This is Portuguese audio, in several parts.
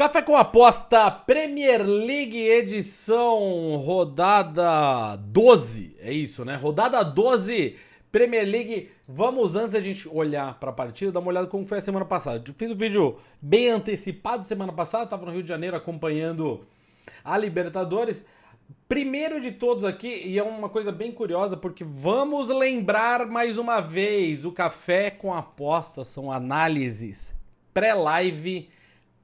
Café com Aposta, Premier League edição rodada 12, é isso, né? Rodada 12, Premier League. Vamos, antes da gente olhar para a partida, dar uma olhada como foi a semana passada. Eu fiz um vídeo bem antecipado semana passada, estava no Rio de Janeiro acompanhando a Libertadores. Primeiro de todos aqui, e é uma coisa bem curiosa, porque vamos lembrar mais uma vez, o Café com Aposta são análises pré-live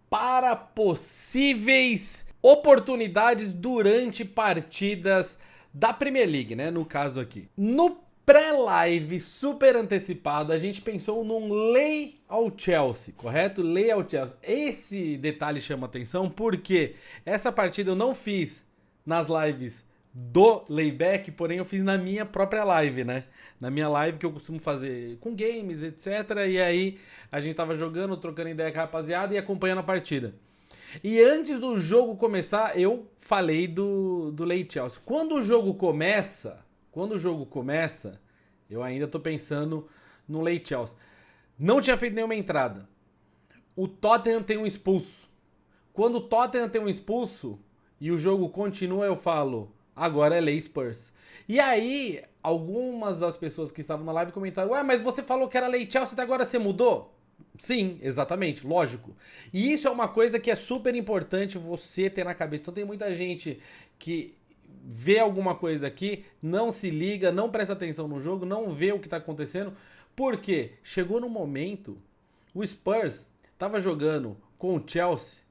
para possíveis oportunidades durante partidas da Premier League, né? No caso aqui. No pré-live super antecipado, a gente pensou num lay ao Chelsea, correto? Lay ao Chelsea. Esse detalhe chama atenção porque essa partida eu não fiz nas lives do layback, porém eu fiz na minha própria live, né? Na minha live que eu costumo fazer com games, etc. E aí a gente tava jogando, trocando ideia com a rapaziada e acompanhando a partida. E antes do jogo começar, eu falei do Lay Chelsea. Quando o jogo começa, eu ainda tô pensando no Lay Chelsea. Não tinha feito nenhuma entrada. O Tottenham tem um expulso. Quando o Tottenham tem um expulso e o jogo continua, eu falo: agora é Lay Spurs. E aí, algumas das pessoas que estavam na live comentaram: ué, mas você falou que era Lay Chelsea, até agora você mudou? Sim, exatamente, lógico. E isso é uma coisa que é super importante você ter na cabeça. Então tem muita gente que vê alguma coisa aqui, não se liga, não presta atenção no jogo, não vê o que está acontecendo. Porque chegou no momento, o Spurs estava jogando com o Chelsea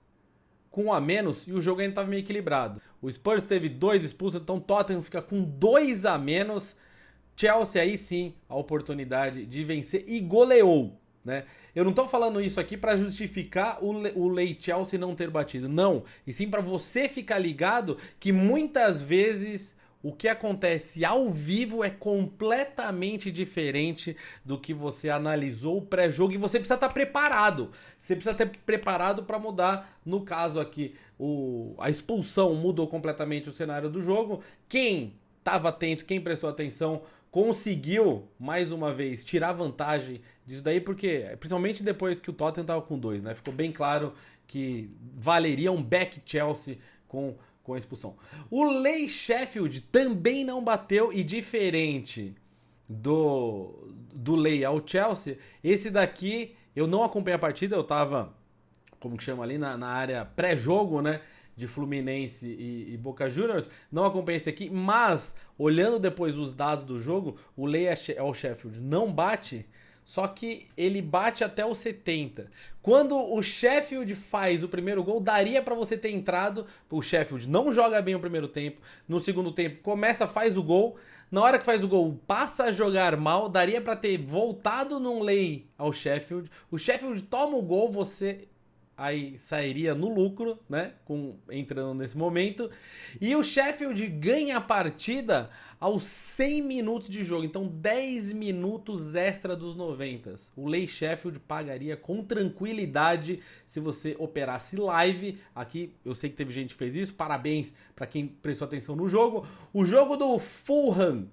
com um a menos e o jogo ainda estava meio equilibrado. O Spurs teve 2 expulsos, então o Tottenham fica com 2 a menos. Chelsea aí sim a oportunidade de vencer e goleou, né? Eu não tô falando isso aqui para justificar o Lay Chelsea não ter batido, não. E sim para você ficar ligado que muitas vezes o que acontece ao vivo é completamente diferente do que você analisou o pré-jogo e você precisa estar preparado. Você precisa estar preparado para mudar. No caso aqui, a expulsão mudou completamente o cenário do jogo. Quem estava atento, quem prestou atenção, conseguiu, mais uma vez, tirar vantagem disso daí, porque, principalmente depois que o Tottenham estava com 2, né? Ficou bem claro que valeria um back Chelsea com a expulsão. O Lay Sheffield também não bateu e diferente do Lay ao Chelsea, esse daqui eu não acompanhei a partida, eu tava, como que chama ali, na área pré-jogo, né? De Fluminense e Boca Juniors, não acompanhei esse aqui, mas olhando depois os dados do jogo, o Lay ao Sheffield não bate, só que ele bate até os 70. Quando o Sheffield faz o primeiro gol, daria para você ter entrado. O Sheffield não joga bem o primeiro tempo. No segundo tempo, começa, faz o gol. Na hora que faz o gol, passa a jogar mal. Daria para ter voltado num Lay ao Sheffield. O Sheffield toma o gol, você aí sairia no lucro, né? Entrando nesse momento. E o Sheffield ganha a partida aos 100 minutos de jogo. Então 10 minutos extra dos 90. O Lay Sheffield pagaria com tranquilidade se você operasse live. Aqui eu sei que teve gente que fez isso. Parabéns para quem prestou atenção no jogo. O jogo do Fulham,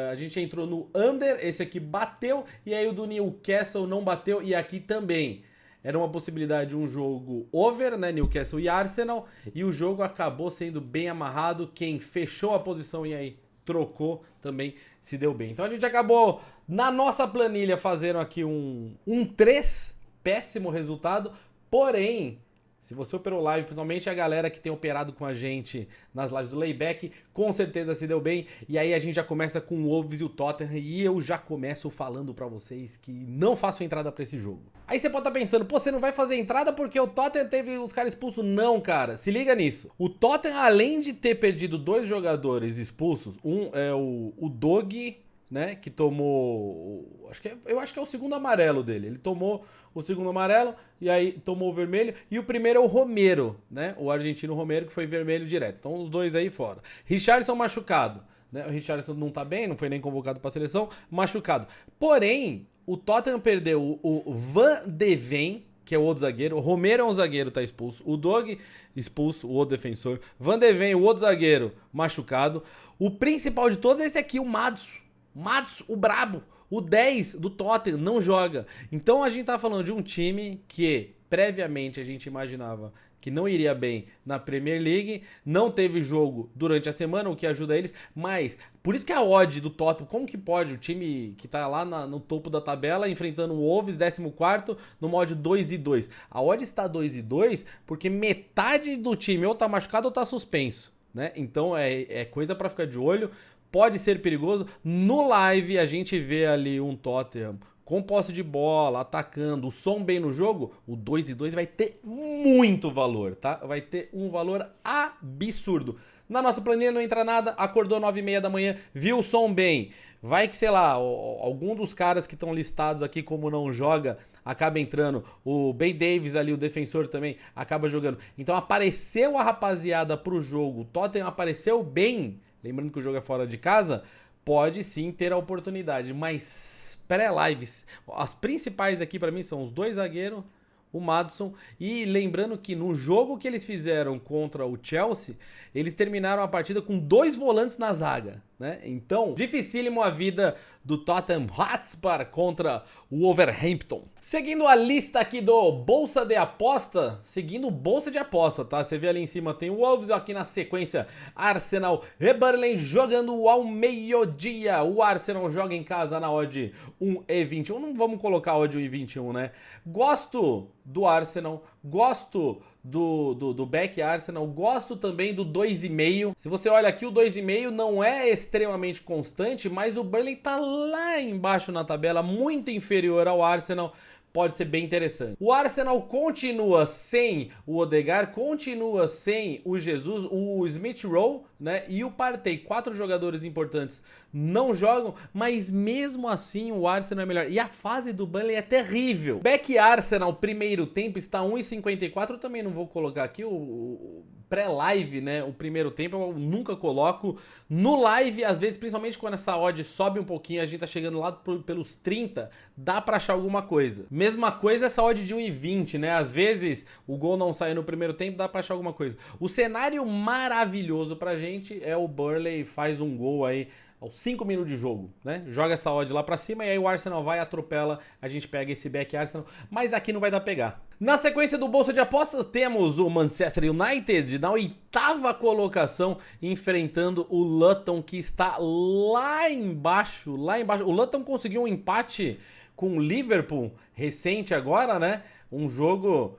a gente entrou no under. Esse aqui bateu. E aí o do Newcastle não bateu. E aqui também era uma possibilidade de um jogo over, né? Newcastle e Arsenal. E o jogo acabou sendo bem amarrado. Quem fechou a posição e aí trocou também se deu bem. Então a gente acabou na nossa planilha fazendo aqui um 3. Péssimo resultado. Porém, se você operou live, principalmente a galera que tem operado com a gente nas lives do Layback, com certeza se deu bem. E aí a gente já começa com o Wolves e o Tottenham. E eu já começo falando pra vocês que não faço entrada pra esse jogo. Aí você pode estar pensando: pô, você não vai fazer entrada porque o Tottenham teve os caras expulsos? Não, cara, se liga nisso. O Tottenham, além de ter perdido 2 jogadores expulsos, um é o Dog, né, que tomou, eu acho que é o segundo amarelo dele. Ele tomou o segundo amarelo e aí tomou o vermelho, e o primeiro é o Romero, né, o argentino Romero, que foi vermelho direto. Então os dois aí fora. Richarlison machucado, né? O Richarlison não tá bem, não foi nem convocado pra seleção, machucado. Porém, o Tottenham perdeu o Van de Ven, que é o outro zagueiro. O Romero é um zagueiro, tá expulso. O Dog expulso, o outro defensor. Van de Ven, o outro zagueiro, machucado. O principal de todos é esse aqui, o Maddison, o brabo, o 10 do Tottenham, não joga. Então a gente tá falando de um time que previamente a gente imaginava que não iria bem na Premier League, não teve jogo durante a semana, o que ajuda eles, mas por isso que a odd do Tottenham, como que pode o time que tá lá no topo da tabela enfrentando o Wolves, 14º, no mod 2-2. A odd está 2-2 porque metade do time ou tá machucado ou tá suspenso, né? Então é coisa para ficar de olho, pode ser perigoso. No live a gente vê ali um Tottenham com posse de bola, atacando, o som bem no jogo, o 2-2 vai ter muito valor, tá? Vai ter um valor absurdo. Na nossa planilha não entra nada, acordou 9h30 da manhã, viu o som bem. Vai que, sei lá, algum dos caras que estão listados aqui como não joga, acaba entrando. O Ben Davies ali, o defensor também, acaba jogando. Então apareceu a rapaziada pro jogo, o Tottenham apareceu bem, lembrando que o jogo é fora de casa, pode sim ter a oportunidade, mas pré-lives, as principais aqui pra mim são os dois zagueiros, o Maddison, e lembrando que no jogo que eles fizeram contra o Chelsea, eles terminaram a partida com 2 volantes na zaga, né? Então, dificílimo a vida do Tottenham Hotspur contra o Wolverhampton. Seguindo a lista aqui do Bolsa de Aposta, seguindo o Bolsa de Aposta, tá? Você vê ali em cima tem o Wolves, aqui na sequência Arsenal e Burnley jogando ao meio-dia. O Arsenal joga em casa na odd 1,21. Não vamos colocar a odd 1,21, né? Gosto do Arsenal, gosto do back Arsenal, gosto também do 2,5. Se você olha aqui, o 2,5 não é extremamente constante, mas o Burnley tá lá embaixo na tabela, muito inferior ao Arsenal. Pode ser bem interessante. O Arsenal continua sem o Odegaard, continua sem o Jesus, o Smith Rowe, né? E o Partey. 4 jogadores importantes não jogam, mas mesmo assim o Arsenal é melhor. E a fase do Burnley é terrível. Back Arsenal, primeiro tempo, está 1,54. Eu também não vou colocar aqui o pré-live, né? O primeiro tempo eu nunca coloco. No live, às vezes, principalmente quando essa odd sobe um pouquinho, a gente tá chegando lá pelos 30, dá pra achar alguma coisa. Mesma coisa essa odd de 1,20, né? Às vezes o gol não sai no primeiro tempo, dá pra achar alguma coisa. O cenário maravilhoso pra gente é o Burnley faz um gol aí aos 5 minutos de jogo, né? Joga essa odd lá pra cima e aí o Arsenal vai, atropela, a gente pega esse back Arsenal, mas aqui não vai dar pegar. Na sequência do Bolsa de Apostas temos o Manchester United na 8ª colocação, enfrentando o Luton, que está lá embaixo, lá embaixo. O Luton conseguiu um empate com o Liverpool recente agora, né? Um jogo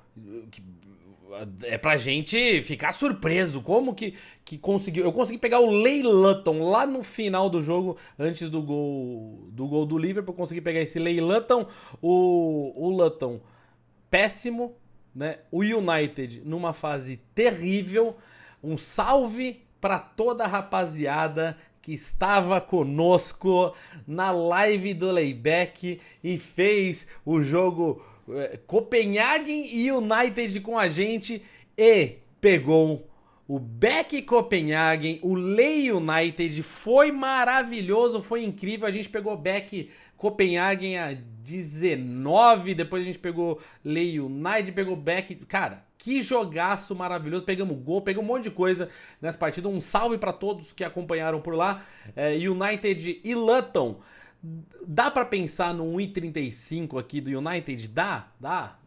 que é pra gente ficar surpreso. Como que conseguiu? Eu consegui pegar o Ley Luton lá no final do jogo, antes do gol do Liverpool. Consegui pegar esse Ley Luton. O Luton péssimo, né? O United numa fase terrível. Um salve pra toda a rapaziada que estava conosco na live do Layback e fez o jogo Copenhagen e United com a gente e pegou o Back Copenhagen, o Ley United. Foi maravilhoso, foi incrível. A gente pegou Back Copenhagen a 19, depois a gente pegou Ley United, pegou Back. Cara, que jogaço maravilhoso. Pegamos gol, pegamos um monte de coisa nessa partida. Um salve para todos que acompanharam por lá. United e Luton. Dá pra pensar no 1,35 aqui do United? Dá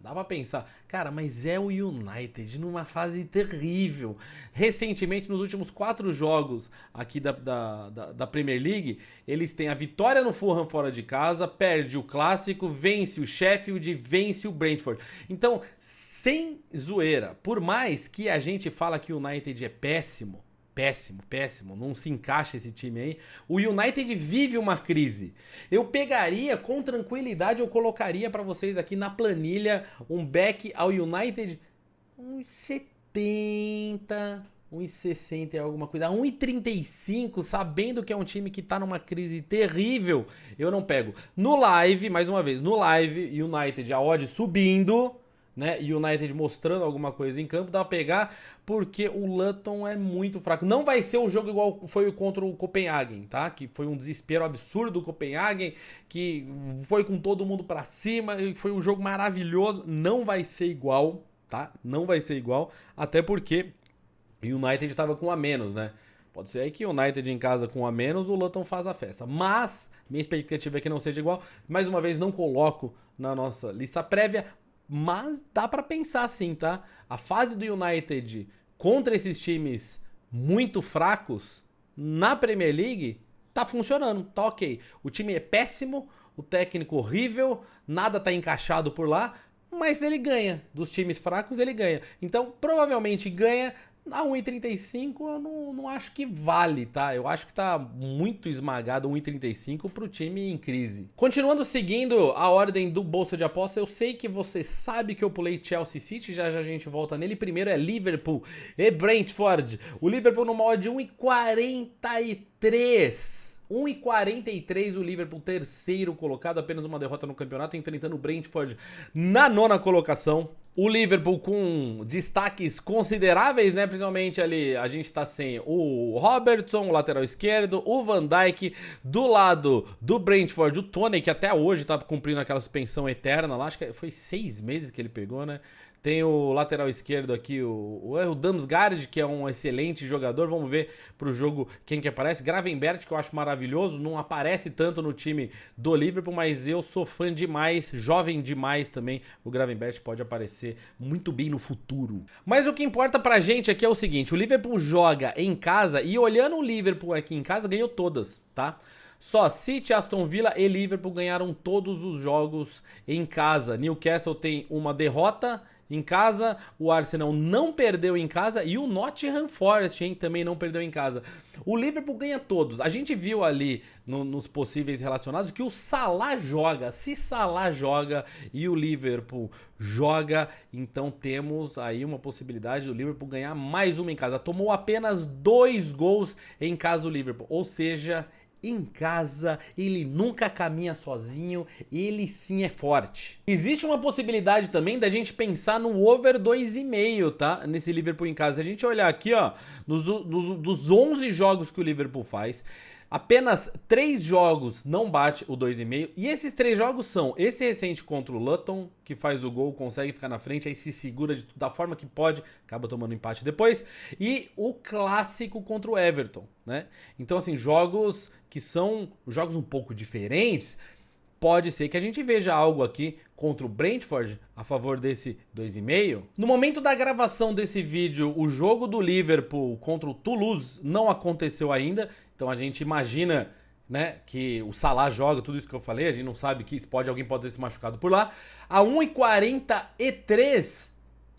pra pensar. Cara, mas é o United numa fase terrível. Recentemente, nos últimos 4 jogos aqui da Premier League, eles têm a vitória no Fulham fora de casa, perde o Clássico, vence o Sheffield, vence o Brentford. Então, sem zoeira, por mais que a gente fala que o United é péssimo, não se encaixa esse time aí. O United vive uma crise. Eu pegaria com tranquilidade, eu colocaria pra vocês aqui na planilha um back ao United 1,70, 1,60 é alguma coisa, 1,35, sabendo que é um time que tá numa crise terrível, eu não pego. No live, mais uma vez, no live, United, a odd subindo, né, e o United mostrando alguma coisa em campo, dá pra pegar, porque o Luton é muito fraco. Não vai ser um jogo igual foi contra o Copenhagen, tá? Que foi um desespero absurdo do Copenhagen, que foi com todo mundo pra cima, foi um jogo maravilhoso. Não vai ser igual, tá? Não vai ser igual, até porque o United tava com a menos, né? Pode ser aí que o United em casa com a menos, o Luton faz a festa. Mas, minha expectativa é que não seja igual. Mais uma vez, não coloco na nossa lista prévia. Mas dá pra pensar sim, tá? A fase do United contra esses times muito fracos na Premier League tá funcionando, tá ok. O time é péssimo, o técnico horrível, nada tá encaixado por lá, mas ele ganha. Dos times fracos ele ganha. Então provavelmente ganha. A 1,35 eu não acho que vale, tá? Eu acho que tá muito esmagado 1,35 pro time em crise. Continuando seguindo a ordem do Bolsa de Aposta, eu sei que você sabe que eu pulei Chelsea City, já a gente volta nele. Primeiro é Liverpool e Brentford. O Liverpool numa odd de 1,43. 1,43 o Liverpool, terceiro colocado, apenas uma derrota no campeonato, enfrentando o Brentford na nona colocação. O Liverpool com destaques consideráveis, né? Principalmente ali, a gente tá sem o Robertson, o lateral esquerdo, o Van Dijk, do lado do Brentford, o Toney, que até hoje tá cumprindo aquela suspensão eterna lá, acho que foi 6 meses que ele pegou, né? Tem o lateral esquerdo aqui, o Damsgaard, que é um excelente jogador. Vamos ver pro jogo quem que aparece. Gravenberch, que eu acho maravilhoso, não aparece tanto no time do Liverpool, mas eu sou fã demais, jovem demais também. O Gravenberch pode aparecer muito bem no futuro. Mas o que importa pra gente aqui é o seguinte, o Liverpool joga em casa e olhando o Liverpool aqui em casa, ganhou todas, tá? Só City, Aston Villa e Liverpool ganharam todos os jogos em casa. Newcastle tem uma derrota em casa, o Arsenal não perdeu em casa e o Nottingham Forest, hein, também não perdeu em casa. O Liverpool ganha todos. A gente viu ali nos possíveis relacionados que o Salah joga. Se Salah joga e o Liverpool joga, então temos aí uma possibilidade do Liverpool ganhar mais uma em casa. Tomou apenas 2 gols em casa o Liverpool, ou seja, em casa, ele nunca caminha sozinho, ele sim é forte. Existe uma possibilidade também da gente pensar no over 2,5, tá? Nesse Liverpool em casa. Se a gente olhar aqui, ó, dos 11 jogos que o Liverpool faz, apenas 3 jogos não bate o 2,5. E esses 3 jogos são esse recente contra o Luton, que faz o gol, consegue ficar na frente, aí se segura da forma que pode, acaba tomando empate depois. E o clássico contra o Everton, né? Então, assim, jogos que são jogos um pouco diferentes. Pode ser que a gente veja algo aqui contra o Brentford a favor desse 2,5. No momento da gravação desse vídeo, o jogo do Liverpool contra o Toulouse não aconteceu ainda. Então a gente imagina, né, que o Salah joga, tudo isso que eu falei. A gente não sabe que alguém pode ter se machucado por lá. A 1,43,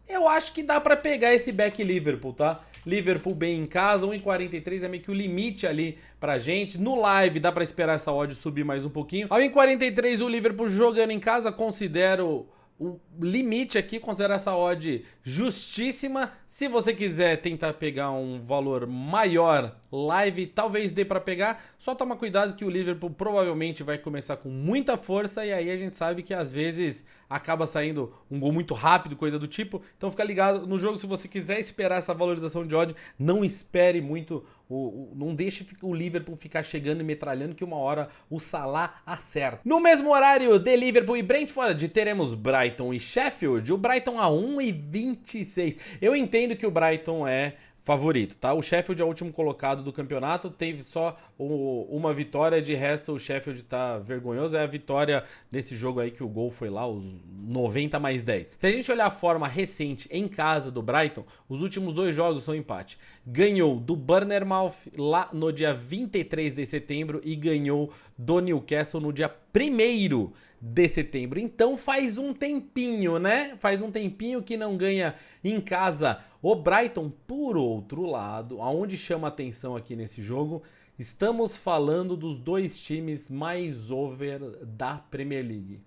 eu acho que dá pra pegar esse back Liverpool, tá? Liverpool bem em casa, 1,43 é meio que o limite ali pra gente. No live dá pra esperar essa odd subir mais um pouquinho. Ao 1,43 o Liverpool jogando em casa, considero o limite aqui, considero essa odd justíssima. Se você quiser tentar pegar um valor maior live, talvez dê pra pegar. Só toma cuidado que o Liverpool provavelmente vai começar com muita força e aí a gente sabe que às vezes acaba saindo um gol muito rápido, coisa do tipo. Então fica ligado no jogo, se você quiser esperar essa valorização de odd, não espere muito, não deixe o Liverpool ficar chegando e metralhando que uma hora o Salah acerta. No mesmo horário de Liverpool e Brentford, teremos Brighton e Sheffield. O Brighton a 1,26. Eu entendo que o Brighton é favorito, tá? O Sheffield é o último colocado do campeonato, teve só uma vitória, de resto o Sheffield tá vergonhoso, é a vitória nesse jogo aí que o gol foi lá, os 90+10. Se a gente olhar a forma recente em casa do Brighton, os últimos 2 jogos são empate. Ganhou do Bournemouth lá no dia 23 de setembro e ganhou do Newcastle no dia 1º de setembro. Então faz um tempinho, né? Faz um tempinho que não ganha em casa o Brighton. Por outro lado, aonde chama atenção aqui nesse jogo, estamos falando dos 2 times mais over da Premier League.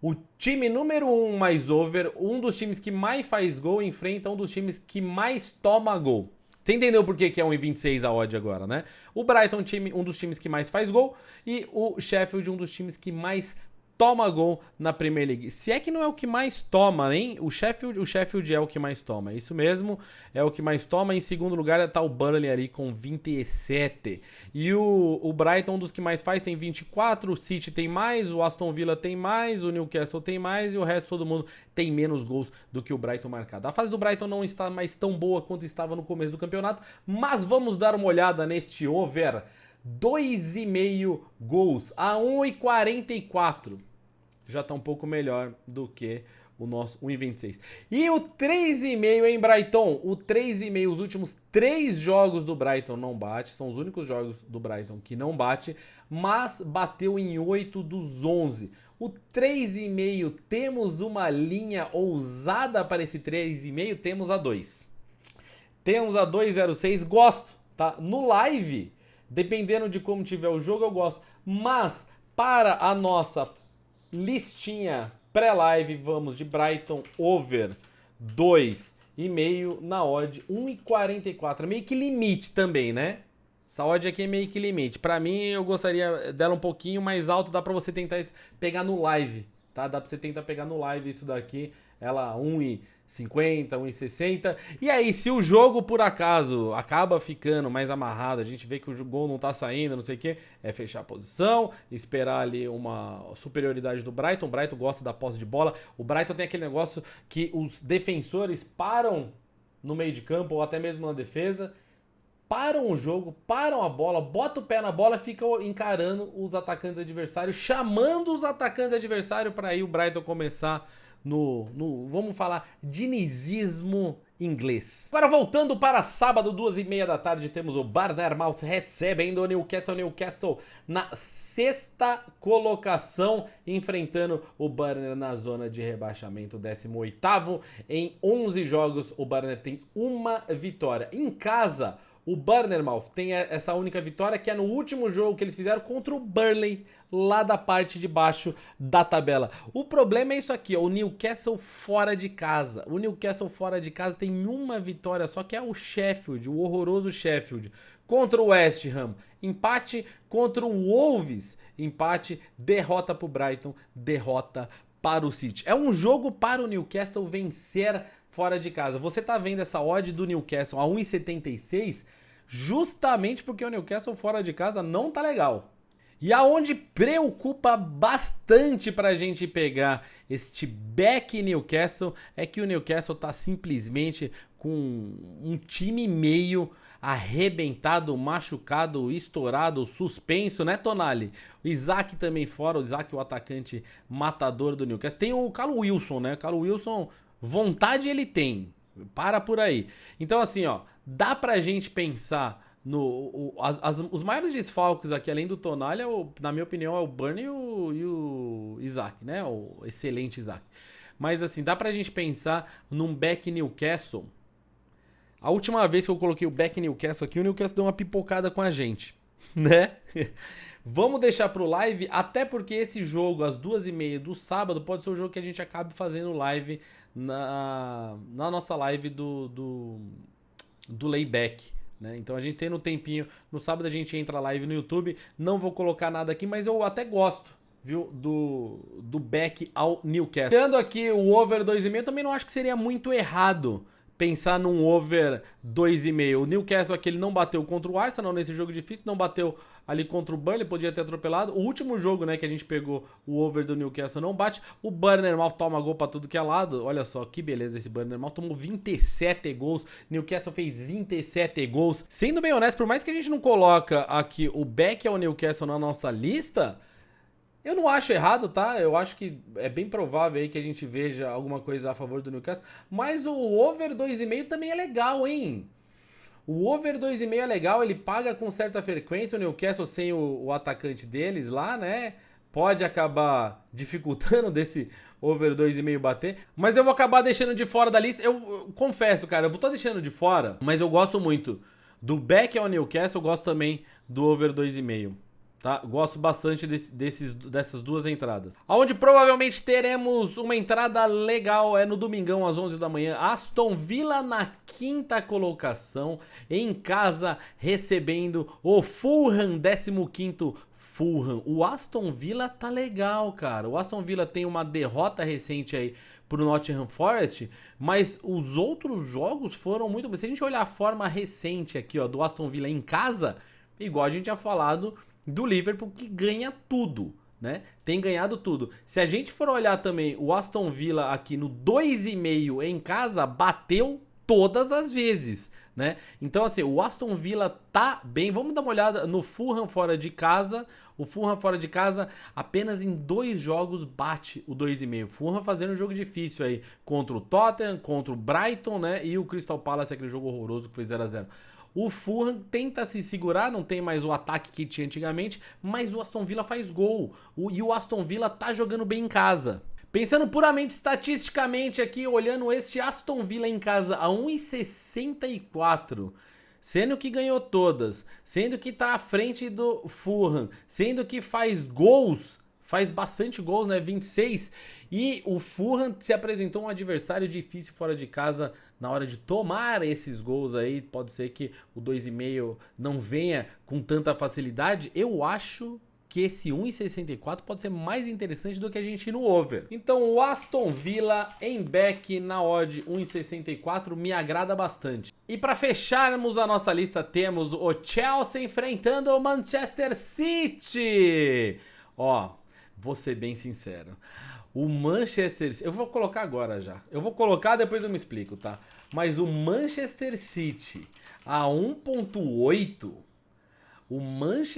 O time número 1 mais over, um dos times que mais faz gol, enfrenta um dos times que mais toma gol. Você entendeu por que é 1,26 a odd agora, né? O Brighton, um dos times que mais faz gol, e o Sheffield, um dos times que mais toma gol na Premier League. Se é que não é o que mais toma, hein? O Sheffield é o que mais toma. É isso mesmo, é o que mais toma. Em segundo lugar está o Burnley ali com 27. E o Brighton, um dos que mais faz, tem 24. O City tem mais, o Aston Villa tem mais, o Newcastle tem mais e o resto todo mundo tem menos gols do que o Brighton marcado. A fase do Brighton não está mais tão boa quanto estava no começo do campeonato, mas vamos dar uma olhada neste over. 2,5 gols a 1,44. Já está um pouco melhor do que o nosso 1,26. E o 3,5, hein, Brighton? O 3,5, os últimos 3 jogos do Brighton não bate, são os únicos jogos do Brighton que não bate, mas bateu em 8 dos 11. O 3,5, temos uma linha ousada para esse 3,5, temos a 2. Temos a 2,06, gosto, tá? No live, dependendo de como tiver o jogo, eu gosto. Mas, para a nossa listinha pré-live, vamos de Brighton over 2,5 na odd 1,44. Meio que limite também, né? Essa odd aqui é meio que limite. Pra mim, eu gostaria dela um pouquinho mais alto. Dá pra você tentar pegar no live, tá? Dá pra você tentar pegar no live isso daqui. Ela 1,50, 1,60. E aí, se o jogo, por acaso, acaba ficando mais amarrado, a gente vê que o gol não tá saindo, não sei o que, é fechar a posição, esperar ali uma superioridade do Brighton. O Brighton gosta da posse de bola. O Brighton tem aquele negócio que os defensores param no meio de campo ou até mesmo na defesa, param o jogo, param a bola, botam o pé na bola, ficam encarando os atacantes adversários, chamando os atacantes adversários para aí o Brighton começar vamos falar, dinizismo inglês. Agora voltando para sábado, 2h30 da tarde, temos o Bournemouth recebendo o Newcastle. Newcastle na 6ª colocação, enfrentando o Burnley na zona de rebaixamento, 18º. Em 11 jogos, o Burnley tem uma vitória. Em casa, o Bournemouth tem essa única vitória, que é no último jogo que eles fizeram contra o Burnley, lá da parte de baixo da tabela. O problema é isso aqui, ó, o Newcastle fora de casa. O Newcastle fora de casa tem uma vitória só, que é o Sheffield, o horroroso Sheffield. Contra o West Ham, empate. Contra o Wolves, empate. Derrota para o Brighton, derrota para o City. É um jogo para o Newcastle vencer fora de casa. Você tá vendo essa odd do Newcastle a 1,76 justamente porque o Newcastle fora de casa não tá legal. E aonde preocupa bastante pra gente pegar este back Newcastle é que o Newcastle tá simplesmente com um time meio arrebentado, machucado, estourado, suspenso, né, Tonali? O Isaac também fora, o Isaac, o atacante matador do Newcastle. Tem o Callum Wilson, né? O Callum Wilson, vontade ele tem, para por aí. Então assim, ó, dá pra gente pensar os maiores desfalques aqui, além do Tonali, na minha opinião, é o Burnley e o Isaac, né? O excelente Isaac. Mas assim, dá pra gente pensar num back Newcastle. A última vez que eu coloquei o back Newcastle aqui, o Newcastle deu uma pipocada com a gente, né? Vamos deixar pro live, até porque esse jogo, às 2h30 do sábado, pode ser o jogo que a gente acabe fazendo live na nossa live do layback, né? Então a gente tem no tempinho, no sábado a gente entra live no YouTube, não vou colocar nada aqui, mas eu até gosto, viu, do back ao Newcastle. Tendo aqui o over 2,5, eu também não acho que seria muito errado pensar num over 2,5. O Newcastle aqui, ele não bateu contra o Arsenal nesse jogo difícil, não bateu ali contra o Burnley, podia ter atropelado. O último jogo, né, que a gente pegou o over do Newcastle não bate. O Bournemouth toma gol pra tudo que é lado. Olha só, que beleza esse Bournemouth. Tomou 27 gols. Newcastle fez 27 gols. Sendo bem honesto, por mais que a gente não coloca aqui o back ao Newcastle na nossa lista, eu não acho errado, tá? Eu acho que é bem provável aí que a gente veja alguma coisa a favor do Newcastle. Mas o over 2,5 também é legal, hein? O over 2,5 é legal, ele paga com certa frequência. O Newcastle sem o atacante deles lá, né? Pode acabar dificultando desse over 2,5 bater. Mas eu vou acabar deixando de fora da lista. Eu confesso, cara, eu tô deixando de fora, mas eu gosto muito do back ao Newcastle, eu gosto também do over 2,5. Tá? Gosto bastante dessas duas entradas. Onde provavelmente teremos uma entrada legal é no domingão às 11 da manhã. Aston Villa na 5ª colocação, em casa, recebendo o Fulham, 15º Fulham. O Aston Villa tá legal, cara. O Aston Villa tem uma derrota recente aí pro Nottingham Forest, mas os outros jogos foram muito bons. Se a gente olhar a forma recente aqui, ó, do Aston Villa em casa, igual a gente tinha falado do Liverpool, que ganha tudo, né? Tem ganhado tudo. Se a gente for olhar também o Aston Villa aqui no 2,5 em casa, bateu todas as vezes, né? Então, assim, o Aston Villa tá bem. Vamos dar uma olhada no Fulham fora de casa. O Fulham fora de casa apenas em 2 jogos bate o 2,5. Fulham fazendo um jogo difícil aí contra o Tottenham, contra o Brighton, né? E o Crystal Palace, aquele jogo horroroso que foi 0-0. O Fulham tenta se segurar, não tem mais o ataque que tinha antigamente, mas o Aston Villa faz gol. E o Aston Villa tá jogando bem em casa. Pensando puramente estatisticamente aqui, olhando este Aston Villa em casa a 1,64, sendo que ganhou todas, sendo que tá à frente do Fulham, sendo que faz gols, faz bastante gols, né, 26, e o Fulham se apresentou um adversário difícil fora de casa na hora de tomar esses gols aí, pode ser que o 2,5 não venha com tanta facilidade. Eu acho que esse 1,64 pode ser mais interessante do que a gente ir no over. Então o Aston Villa em back na odd 1,64 me agrada bastante. E para fecharmos a nossa lista temos o Chelsea enfrentando o Manchester City. Ó, vou ser bem sincero. O Manchester... Eu vou colocar agora já. Eu vou colocar, depois eu me explico, tá? Mas o Manchester City a 1,8...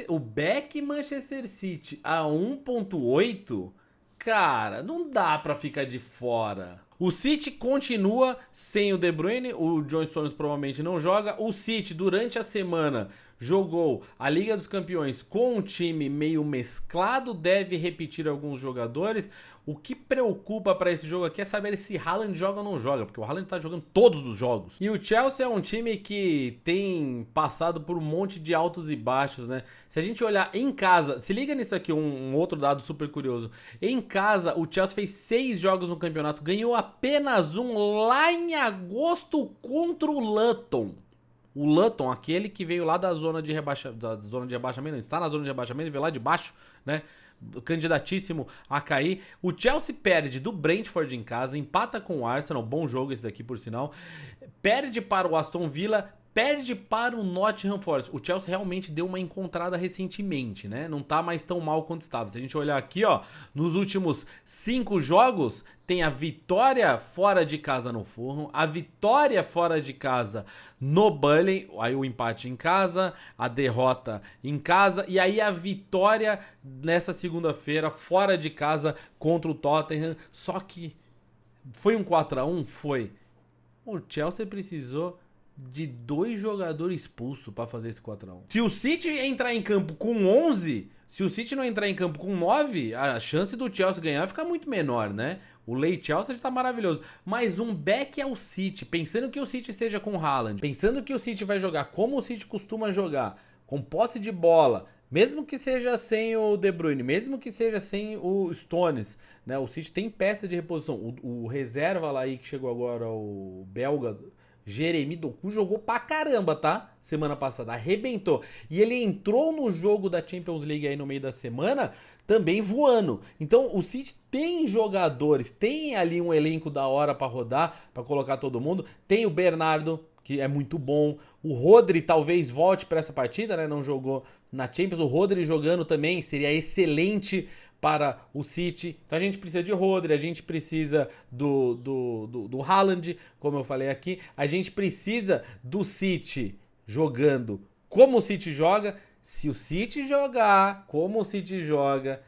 O back Manchester City a 1,8, cara, não dá pra ficar de fora. O City continua sem o De Bruyne, o John Stones provavelmente não joga. O City durante a semana jogou a Liga dos Campeões com um time meio mesclado, deve repetir alguns jogadores. O que preocupa para esse jogo aqui é saber se Haaland joga ou não joga, porque o Haaland tá jogando todos os jogos. E o Chelsea é um time que tem passado por um monte de altos e baixos, né? Se a gente olhar em casa, se liga nisso aqui, um outro dado super curioso. Em casa, o Chelsea fez 6 jogos no campeonato, ganhou apenas um lá em agosto contra o Luton. O Luton, aquele que veio lá da zona de rebaixamento, não, está na zona de rebaixamento, veio lá de baixo, né? Candidatíssimo a cair. O Chelsea perde do Brentford em casa, empata com o Arsenal, bom jogo esse daqui por sinal. Perde para o Aston Villa, perde para o Nottingham Forest. O Chelsea realmente deu uma encontrada recentemente, né? Não tá mais tão mal quanto estava. Se a gente olhar aqui, ó, nos últimos 5 jogos, tem a vitória fora de casa no Fulham, a vitória fora de casa no Burnley, aí o empate em casa, a derrota em casa e aí a vitória nessa segunda-feira fora de casa contra o Tottenham. Só que foi um 4-1, foi. O Chelsea precisou de 2 jogadores expulsos para fazer esse 4-1. Se o City entrar em campo com 11, se o City não entrar em campo com 9, a chance do Chelsea ganhar fica muito menor, né? O late Chelsea já tá maravilhoso. Mas um back é o City, pensando que o City esteja com o Haaland, pensando que o City vai jogar como o City costuma jogar, com posse de bola, mesmo que seja sem o De Bruyne, mesmo que seja sem o Stones, né? O City tem peça de reposição. O reserva lá aí que chegou agora, o belga Jeremy Doku, jogou pra caramba, tá? Semana passada, arrebentou. E ele entrou no jogo da Champions League aí no meio da semana, também voando. Então o City tem jogadores, tem ali um elenco da hora pra rodar, pra colocar todo mundo. Tem o Bernardo, que é muito bom. O Rodri talvez volte pra essa partida, né? Não jogou na Champions. O Rodri jogando também seria excelente para o City. Então a gente precisa de Rodri, a gente precisa do Haaland, como eu falei aqui. A gente precisa do City jogando como o City joga. Se o City jogar como o City joga,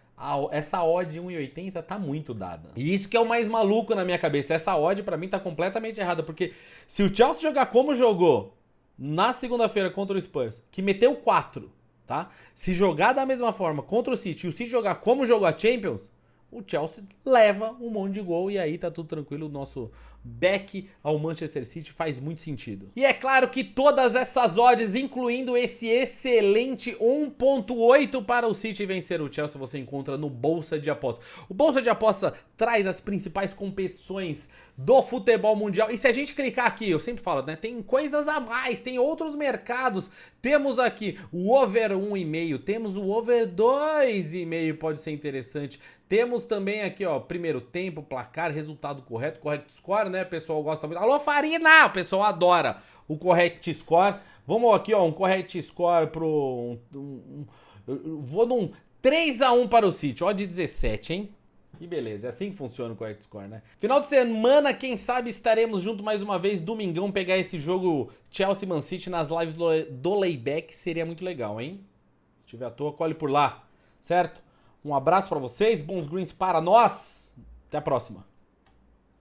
essa odd 1,80 tá muito dada. E isso que é o mais maluco na minha cabeça. Essa odd pra mim tá completamente errada, porque se o Chelsea jogar como jogou na segunda-feira contra o Spurs, que meteu 4, tá? Se jogar da mesma forma contra o City e o City jogar como jogou a Champions, o Chelsea leva um monte de gol e aí tá tudo tranquilo. O nosso back ao Manchester City faz muito sentido. E é claro que todas essas odds, incluindo esse excelente 1,8 para o City vencer o Chelsea, você encontra no Bolsa de Aposta. O Bolsa de Aposta traz as principais competições do futebol mundial. E se a gente clicar aqui, eu sempre falo, né? Tem coisas a mais, tem outros mercados. Temos aqui o over 1,5, temos o over 2,5, pode ser interessante. Temos também aqui, ó, primeiro tempo, placar, resultado correto, correct score, né? O pessoal gosta muito. Alô, Farina! O pessoal adora o correct score. Vamos aqui, ó, um correct score pro... eu vou num 3-1 para o City, ó, de 17, hein? Que beleza, é assim que funciona o Correct Score, né? Final de semana, quem sabe estaremos junto mais uma vez, domingão, pegar esse jogo Chelsea Man City nas lives do Layback, seria muito legal, hein? Se tiver à toa, colhe por lá, certo? Um abraço pra vocês, bons greens para nós, até a próxima.